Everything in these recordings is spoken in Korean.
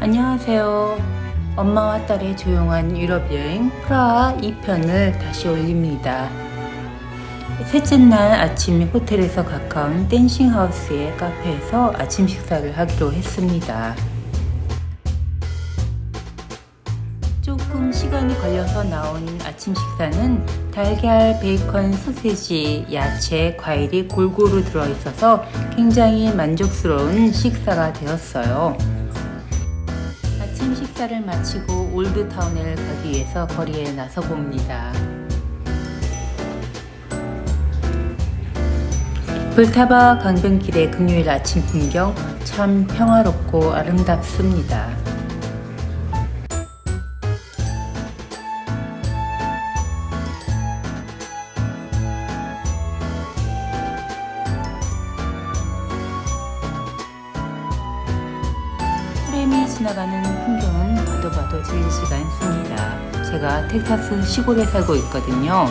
안녕하세요. 엄마와 딸의 조용한 유럽여행 프라하 2편을 다시 올립니다. 셋째 날 아침 호텔에서 가까운 댄싱하우스의 카페에서 아침 식사를 하기로 했습니다. 조금 시간이 걸려서 나온 아침 식사는 달걀, 베이컨, 소세지, 야채, 과일이 골고루 들어있어서 굉장히 만족스러운 식사가 되었어요. 아침 식사를 마치고 올드타운을 가기 위해서 거리에 나서 봅니다. 볼타바 강변길의 금요일 아침 풍경 참 평화롭고 아름답습니다. 트램이 지나가는 풍경은 봐도 봐도 질리지가 않습니다. 제가 텍사스 시골에 살고 있거든요.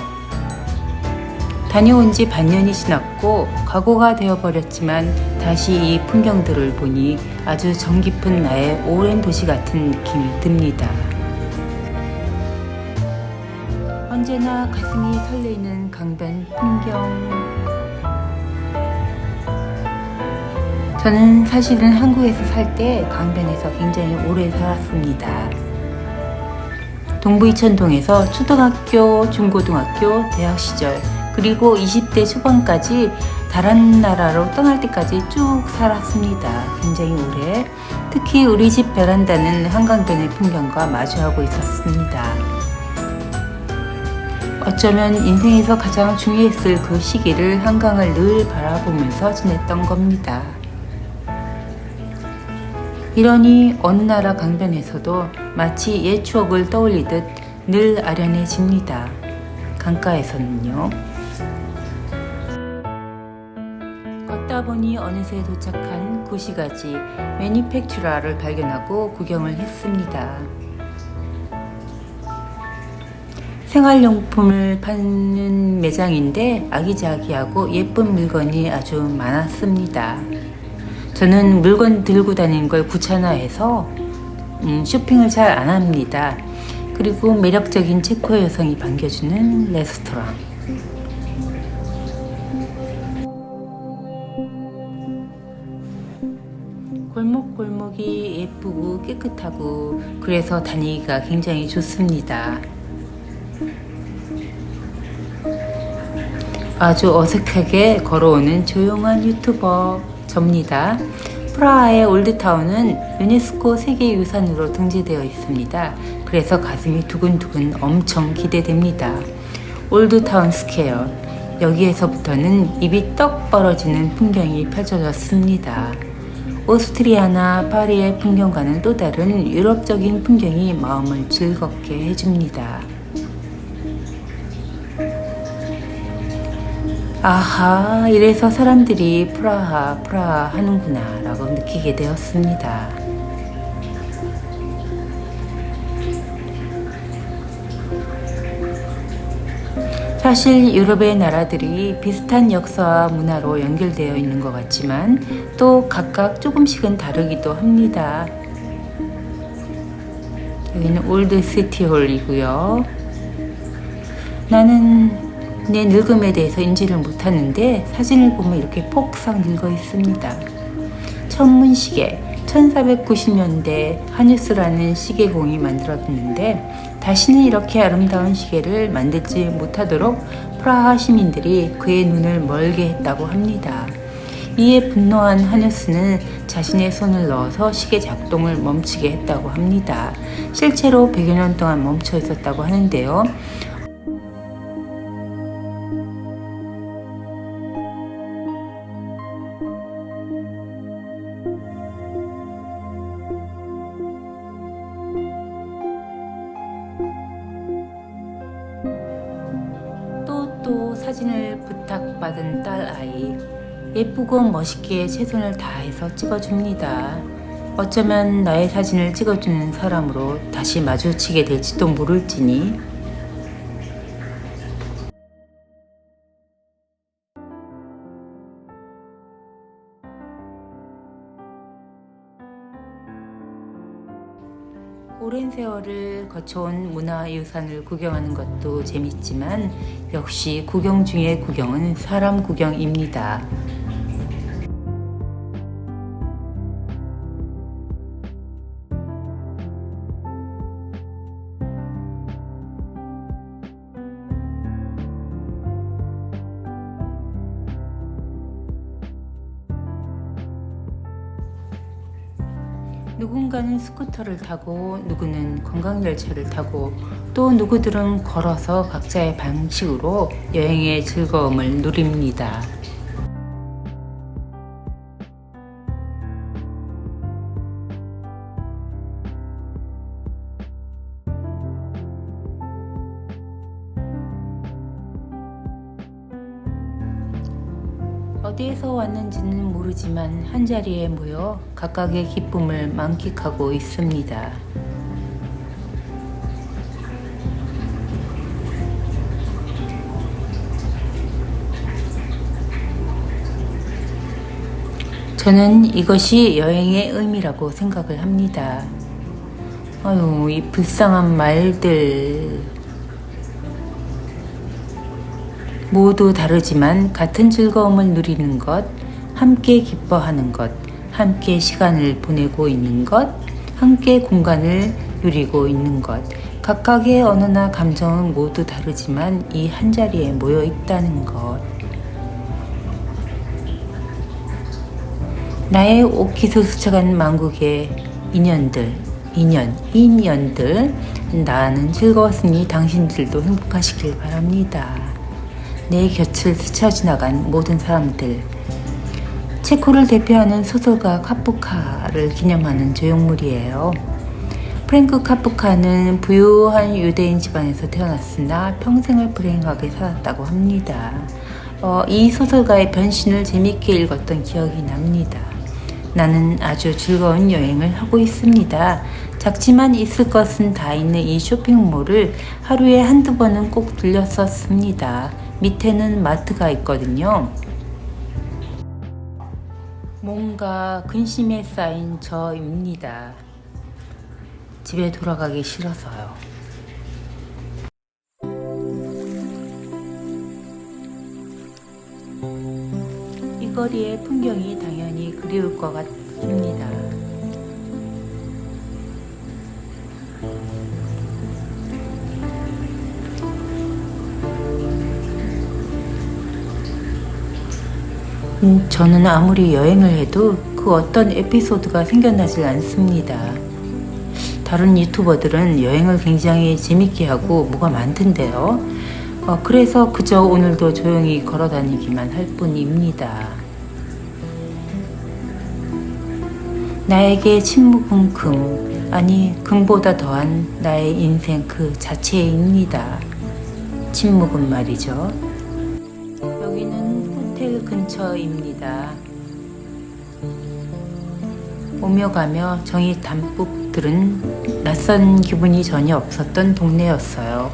다녀온 지 반년이 지났고 과거가 되어버렸지만 다시 이 풍경들을 보니 아주 정 깊은 나의 오랜 도시 같은 느낌이 듭니다. 언제나 가슴이 설레이는 강변 풍경. 저는 사실은 한국에서 살 때 강변에서 굉장히 오래 살았습니다. 동부 이천동에서 초등학교, 중고등학교, 대학 시절 그리고 20대 초반까지 다른 나라로 떠날 때까지 쭉 살았습니다. 굉장히 오래. 특히 우리 집 베란다는 한강변의 풍경과 마주하고 있었습니다. 어쩌면 인생에서 가장 중요했을 그 시기를 한강을 늘 바라보면서 지냈던 겁니다. 이러니 어느 나라 강변에서도 마치 옛 추억을 떠올리듯 늘 아련해집니다. 강가에서는요. 걷다 보니 어느새 도착한 구시가지 매니팩투라를 발견하고 구경을 했습니다. 생활용품을 파는 매장인데 아기자기하고 예쁜 물건이 아주 많았습니다. 저는 물건 들고 다니는 걸 귀찮아해서 쇼핑을 잘 안 합니다. 그리고 매력적인 체코 여성이 반겨주는 레스토랑. 골목골목이 예쁘고 깨끗하고 그래서 다니기가 굉장히 좋습니다. 아주 어색하게 걸어오는 조용한 유튜버 접니다. 프라하의 올드타운은 유네스코 세계유산으로 등재되어 있습니다. 그래서 가슴이 두근두근 엄청 기대됩니다. 올드타운 스퀘어. 여기에서부터는 입이 떡 벌어지는 풍경이 펼쳐졌습니다. 오스트리아나 파리의 풍경과는 또 다른 유럽적인 풍경이 마음을 즐겁게 해줍니다. 아하, 이래서 사람들이 프라하 하는구나 라고 느끼게 되었습니다. 사실 유럽의 나라들이 비슷한 역사와 문화로 연결되어 있는 것 같지만 또 각각 조금씩은 다르기도 합니다. 여기는 올드 시티홀이고요. 나는 내 늙음에 대해서 인지를 못하는데 사진을 보면 이렇게 폭삭 늙어 있습니다. 천문시계 1490년대 하뉴스라는 시계공이 만들었는데 다시는 이렇게 아름다운 시계를 만들지 못하도록 프라하 시민들이 그의 눈을 멀게 했다고 합니다. 이에 분노한 하뉴스는 자신의 손을 넣어서 시계 작동을 멈추게 했다고 합니다. 실제로 100여 년 동안 멈춰 있었다고 하는데요. 또 사진을 부탁받은 딸 아이. 예쁘고 멋있게 최선을 다해서 찍어줍니다. 어쩌면 나의 사진을 찍어주는 사람으로 다시 마주치게 될지도 모를지니. 오랜 세월을 거쳐온 문화유산을 구경하는 것도 재밌지만 역시 구경 중의 구경은 사람 구경입니다. 누군가는 스쿠터를 타고 누구는 관광열차를 타고 또 누구들은 걸어서 각자의 방식으로 여행의 즐거움을 누립니다. 어디에서 왔는지는 모르지만 한자리에 모여 각각의 기쁨을 만끽하고 있습니다. 저는 이것이 여행의 의미라고 생각을 합니다. 아유, 이 불쌍한 말들. 모두 다르지만 같은 즐거움을 누리는 것, 함께 기뻐하는 것, 함께 시간을 보내고 있는 것, 함께 공간을 누리고 있는 것, 각각의 언어나 감정은 모두 다르지만 이 한자리에 모여 있다는 것. 나의 옥기수 스쳐간 만국의 인연들, 인연들, 나는 즐거웠으니 당신들도 행복하시길 바랍니다. 내 곁을 스쳐 지나간 모든 사람들. 체코를 대표하는 소설가 카프카를 기념하는 조형물이에요. 프랭크 카프카는 부유한 유대인 집안에서 태어났으나 평생을 불행하게 살았다고 합니다. 이 소설가의 변신을 재밌게 읽었던 기억이 납니다. 나는 아주 즐거운 여행을 하고 있습니다. 작지만 있을 것은 다 있는 이 쇼핑몰을 하루에 한두 번은 꼭 들렸었습니다. 밑에는 마트가 있거든요. 뭔가 근심에 쌓인 저입니다. 집에 돌아가기 싫어서요. 이 거리의 풍경이 당연히 그리울 것 같습니다. 저는 아무리 여행을 해도 그 어떤 에피소드가 생겨나질 않습니다. 다른 유튜버들은 여행을 굉장히 재밌게 하고 뭐가 많던데요. 그래서 그저 오늘도 조용히 걸어 다니기만 할 뿐입니다. 나에게 침묵은 금, 아니 금보다 더한 나의 인생 그 자체입니다. 침묵은 말이죠. 여기는 호텔 근처입니다. 오며 가며 정이 담뿍 들은 낯선 기분이 전혀 없었던 동네였어요.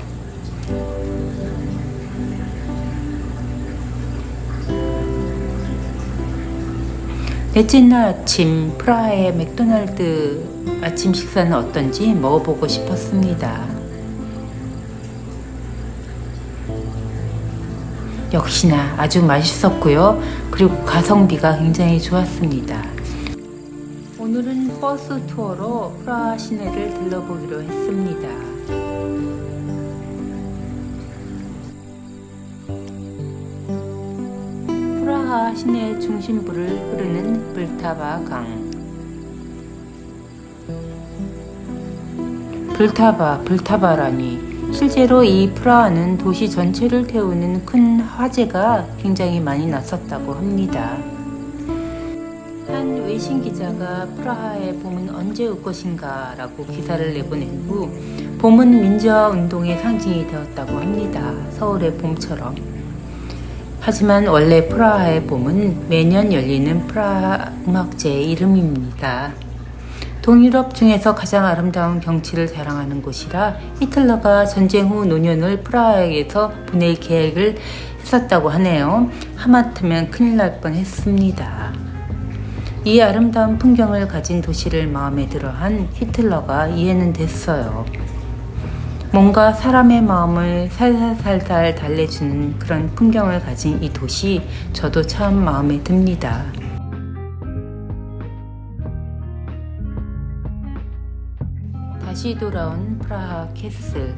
넷째 날 아침 프라하의 맥도날드 아침 식사는 어떤지 먹어보고 싶었습니다. 역시나 아주 맛있었고요. 그리고 가성비가 굉장히 좋았습니다. 오늘은 버스 투어로 프라하 시내를 들러보기로 했습니다. 프라하 시내 중심부를 흐르는 블타바 강. 블타바라니. 실제로 이 프라하는 도시 전체를 태우는 큰 화재가 굉장히 많이 났었다고 합니다. 한 외신 기자가 프라하의 봄은 언제 올 것인가 라고 기사를 내보낸 후 봄은 민주화 운동의 상징이 되었다고 합니다. 서울의 봄처럼. 하지만 원래 프라하의 봄은 매년 열리는 프라하 음악제의 이름입니다. 동유럽 중에서 가장 아름다운 경치를 자랑하는 곳이라 히틀러가 전쟁 후 노년을 프라하에서 보낼 계획을 했었다고 하네요. 하마터면 큰일 날 뻔했습니다. 이 아름다운 풍경을 가진 도시를 마음에 들어한 히틀러가 이해는 됐어요. 뭔가 사람의 마음을 살살살살 달래주는 그런 풍경을 가진 이 도시, 저도 참 마음에 듭니다. 다시 돌아온 프라하 캐슬.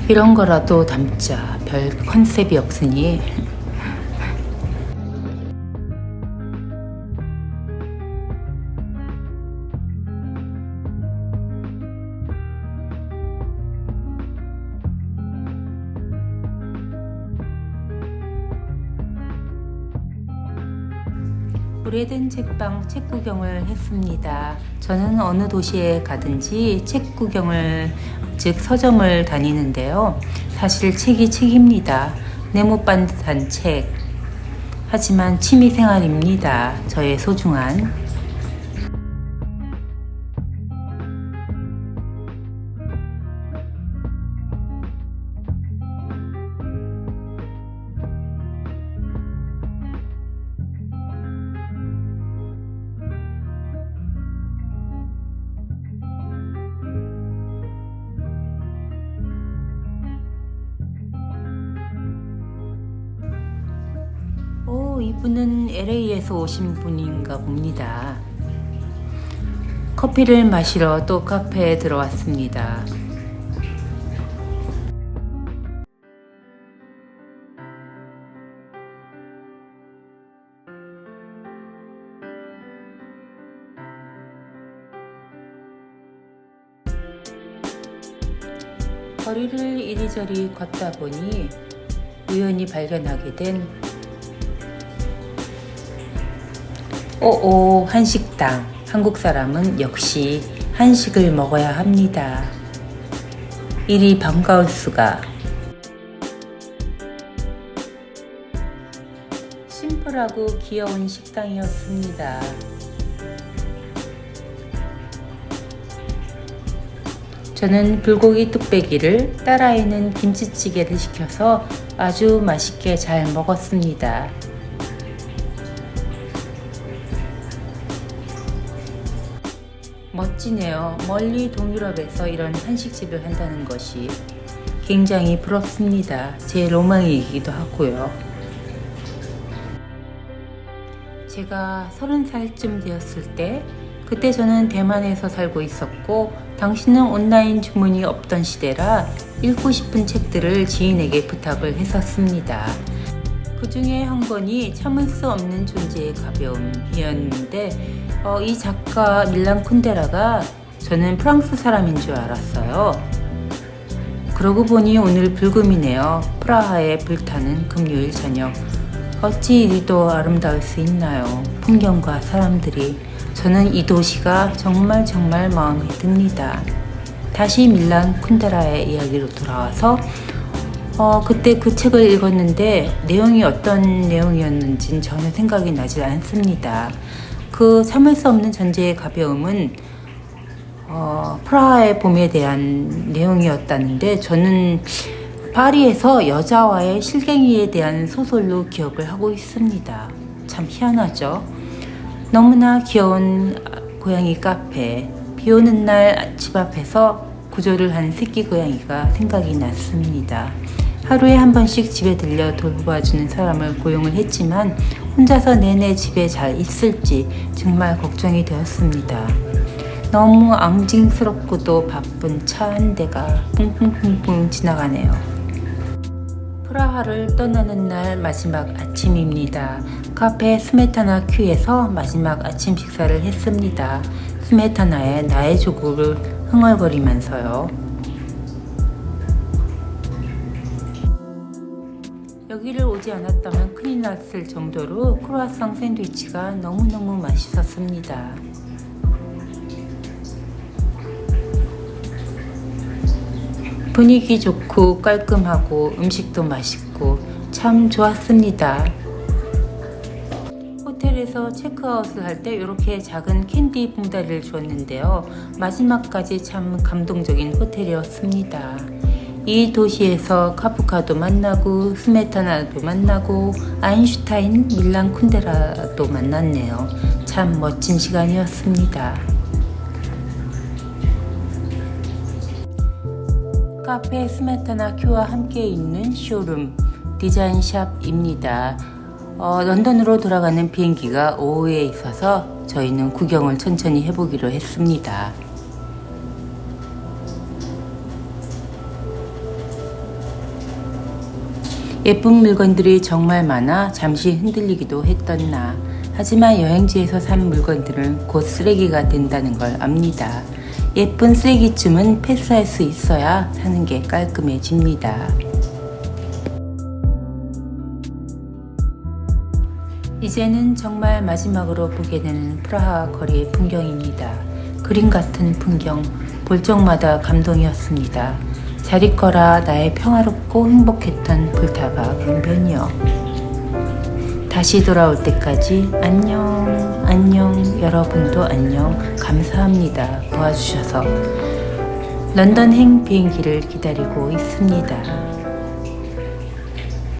이런 거라도 담자. 별 컨셉이 없으니. 오래된 책방 책 구경을 했습니다. 저는 어느 도시에 가든지 책 구경을, 즉 서점을 다니는데요. 사실 책이 책입니다. 네모 반듯한 책. 하지만 취미생활입니다. 저의 소중한. 이분은 LA에서 오신 분인가 봅니다. 커피를 마시러 또 카페에 들어왔습니다. 거리를 이리저리 걷다 보니 우연히 발견하게 된 오오 한식당. 한국 사람은 역시 한식을 먹어야 합니다. 이리 반가울 수가. 심플하고 귀여운 식당이었습니다. 저는 불고기 뚝배기를, 딸아이는 김치찌개를 시켜서 아주 맛있게 잘 먹었습니다. 멋지네요. 멀리 동유럽에서 이런 한식집을 한다는 것이 굉장히 부럽습니다. 제 로망이기도 하고요. 제가 30살쯤 되었을 때, 그때 저는 대만에서 살고 있었고 당시는 온라인 주문이 없던 시대라 읽고 싶은 책들을 지인에게 부탁을 했었습니다. 그 중에 한 권이 참을 수 없는 존재의 가벼움이었는데 이 작가 밀란 쿤데라가 저는 프랑스 사람인 줄 알았어요. 그러고 보니 오늘 불금이네요. 프라하에 불타는 금요일 저녁. 어찌 이리도 아름다울 수 있나요? 풍경과 사람들이. 저는 이 도시가 정말 마음에 듭니다. 다시 밀란 쿤데라의 이야기로 돌아와서 그때 그 책을 읽었는데 내용이 어떤 내용이었는지는 전혀 생각이 나지 않습니다. 그 참을 수 없는 존재의 가벼움은 프라하의 봄에 대한 내용이었다는데 저는 파리에서 여자와의 실갱이에 대한 소설로 기억을 하고 있습니다. 참 희한하죠? 너무나 귀여운 고양이 카페, 비 오는 날 집 앞에서 구조를 한 새끼 고양이가 생각이 났습니다. 하루에 한 번씩 집에 들려 돌봐주는 사람을 고용을 했지만 혼자서 내내 집에 잘 있을지 정말 걱정이 되었습니다. 너무 앙증스럽고도 바쁜 차 한 대가 뿡뿡뿡뿡 지나가네요. 프라하를 떠나는 날 마지막 아침입니다. 카페 스메타나 큐에서 마지막 아침 식사를 했습니다. 스메타나에 나의 조국을 흥얼거리면서요. 여기를 오지 않았다면 큰일 났을 정도로 크루아상 샌드위치가 너무너무 맛있었습니다. 분위기 좋고 깔끔하고 음식도 맛있고 참 좋았습니다. 호텔에서 체크아웃을 할 때 이렇게 작은 캔디 봉다리를 주었는데요. 마지막까지 참 감동적인 호텔이었습니다. 이 도시에서 카프카도 만나고 스메타나도 만나고 아인슈타인, 밀란 쿤데라도 만났네요. 참 멋진 시간이었습니다. 카페 스메타나 큐와 함께 있는 쇼룸 디자인샵입니다. 런던으로 돌아가는 비행기가 오후에 있어서 저희는 구경을 천천히 해보기로 했습니다. 예쁜 물건들이 정말 많아 잠시 흔들리기도 했던 나. 하지만 여행지에서 산 물건들은 곧 쓰레기가 된다는 걸 압니다. 예쁜 쓰레기쯤은 패스할 수 있어야 사는 게 깔끔해집니다. 이제는 정말 마지막으로 보게 되는 프라하 거리의 풍경입니다. 그림 같은 풍경, 볼 적마다 감동이었습니다. 잘 있거라 나의 평화롭고 행복했던 불타바 강변이여. 다시 돌아올 때까지 안녕, 안녕, 여러분도 안녕, 감사합니다. 도와주셔서 런던행 비행기를 기다리고 있습니다.